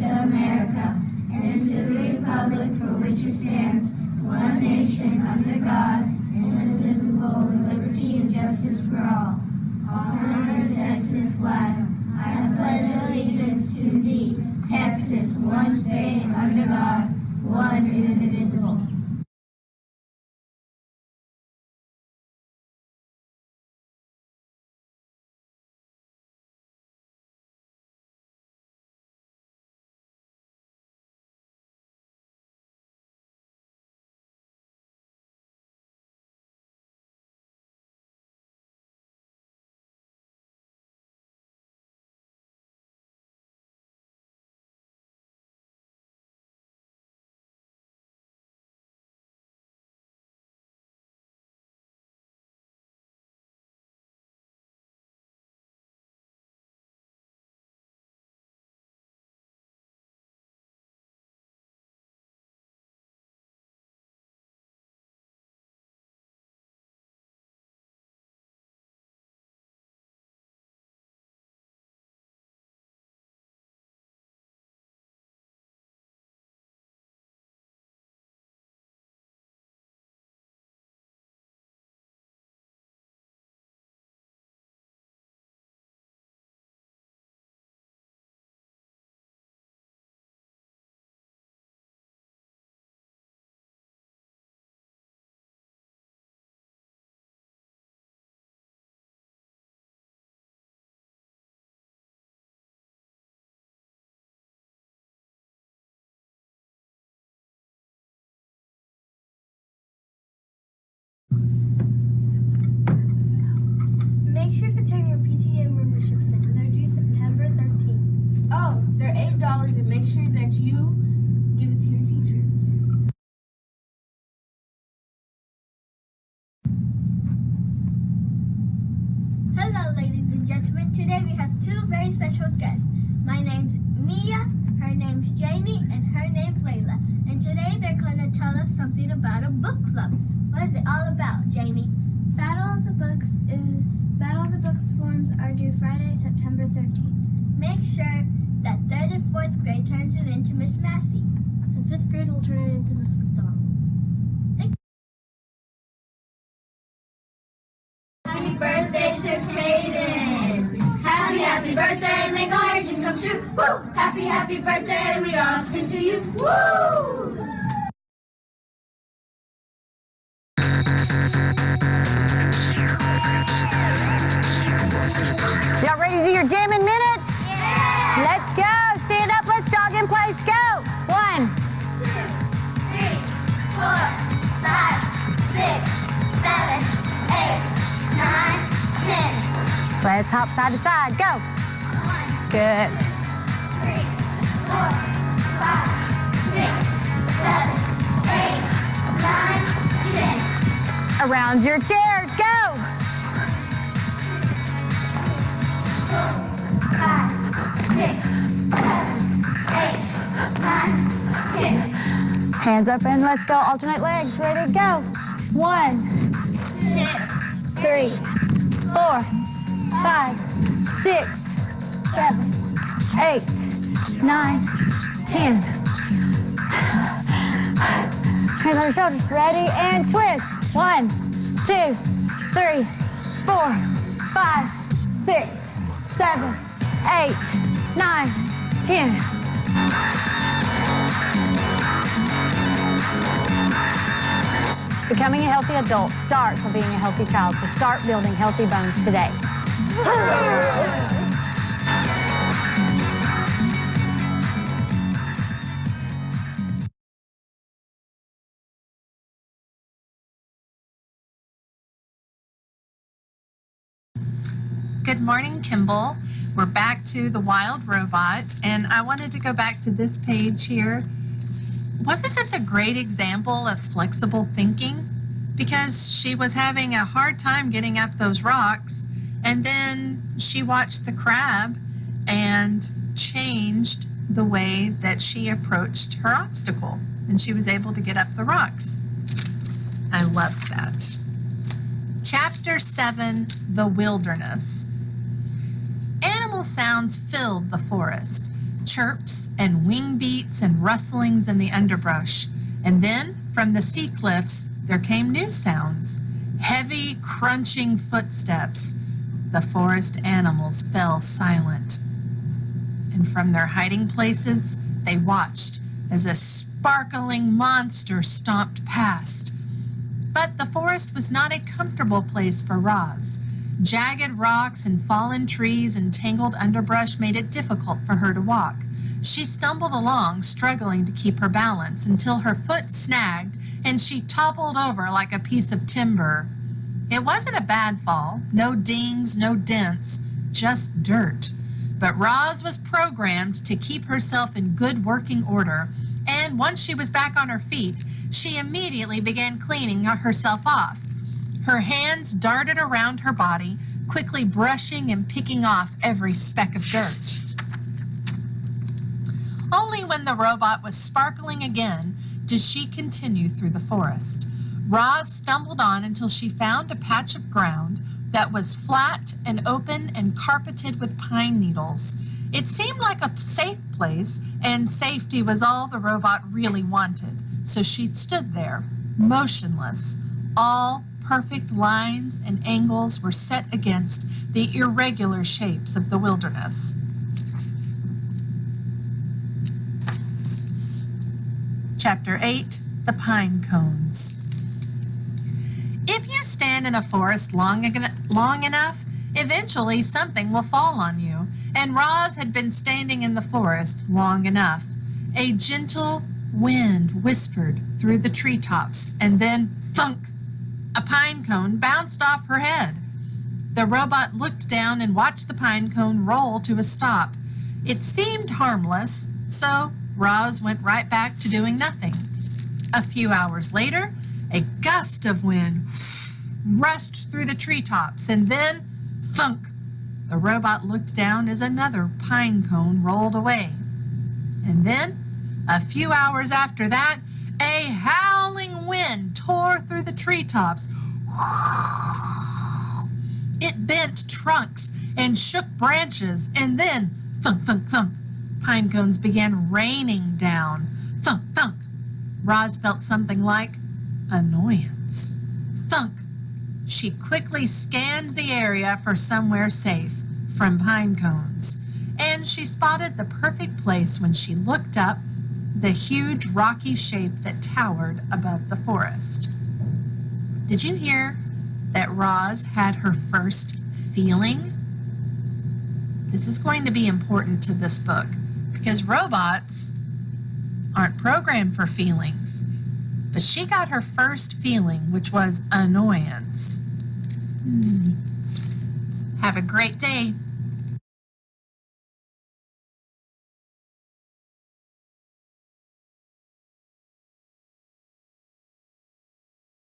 States of America, and to the republic for which it stands, one nation, under God, indivisible, with liberty and justice for all. Honor the Texas flag. I pledge allegiance to thee, Texas, one state, under God, one indivisible. Make sure to turn your PTA memberships in. They're due September 13th. Oh, they're $8 and make sure that you give it to your teacher. Hello, ladies and gentlemen. Today we have two very special guests. My name's Mia, her name's Jamie, and her name's Layla. And today they're going to tell us something about a book club. What is it all about, Jamie? Battle of the Books forms are due Friday, September 13th. Make sure that 3rd and 4th grade turns it into Miss Massey. And 5th grade will turn it into Miss McDonald. Happy birthday to Caden! Happy birthday, make all your dreams come true! Woo! Happy birthday, we all scream to you! Woo! Y'all ready to do your jamming minutes? Yeah! Let's go. Stand up. Let's jog in place. Go. 1, 2, 3, 4, 5, 6, 7, 8, 9, 10. let's hop side to side. Go. 1, Good. 2, 3, 4, 5, 6, 7, 8, 9, 10. Around your chairs. Go. 5, 6, 7, 8, 9, 10. Hands up and let's go. Alternate legs. Ready to go. 1, 2, 3, 4, 5, 6, 7, 8, 9, 10. Hands on your shoulders. Ready and twist. 1, 2, 3, 4, 5, 6, 7, 8, 9, 10. Becoming a healthy adult starts with being a healthy child, so start building healthy bones today. Good morning, Kimball. We're back to the wild robot, and I wanted to go back to this page here. Wasn't this a great example of flexible thinking? Because she was having a hard time getting up those rocks, and then she watched the crab and changed the way that she approached her obstacle, and she was able to get up the rocks. I loved that. Chapter 7, The Wilderness. Animal sounds filled the forest. chirps and wing beats and rustlings in the underbrush. And then, from the sea cliffs, there came new sounds. Heavy, crunching footsteps. The forest animals fell silent. And from their hiding places, they watched as a sparkling monster stomped past. But the forest was not a comfortable place for Roz. Jagged rocks and fallen trees and tangled underbrush made it difficult for her to walk. She stumbled along, struggling to keep her balance, until her foot snagged and she toppled over like a piece of timber. It wasn't a bad fall. No dings, no dents, just dirt. But Roz was programmed to keep herself in good working order, and once she was back on her feet, she immediately began cleaning herself off. Her hands darted around her body, quickly brushing and picking off every speck of dirt. Only when the robot was sparkling again did she continue through the forest. Roz stumbled on until she found a patch of ground that was flat and open and carpeted with pine needles. It seemed like a safe place, and safety was all the robot really wanted. So she stood there, motionless. All perfect lines and angles were set against the irregular shapes of the wilderness. Chapter 8, The Pine Cones. If you stand in a forest long enough, eventually something will fall on you, and Roz had been standing in the forest long enough. A gentle wind whispered through the treetops, and then, thunk! A pine cone bounced off her head. The robot looked down and watched the pine cone roll to a stop. It seemed harmless, so Roz went right back to doing nothing. A few hours later, a gust of wind rushed through the treetops, and then, thunk! The robot looked down as another pine cone rolled away. And then, a few hours after that, a howling wind tore through the treetops. It bent trunks and shook branches, and then, thunk, thunk, thunk, pine cones began raining down. Thunk, thunk. Roz felt something like annoyance. Thunk. She quickly scanned the area for somewhere safe from pine cones, and she spotted the perfect place when she looked up the huge rocky shape that towered above the forest. Did you hear that Roz had her first feeling? This is going to be important to this book because robots aren't programmed for feelings. But she got her first feeling, which was annoyance. Have a great day.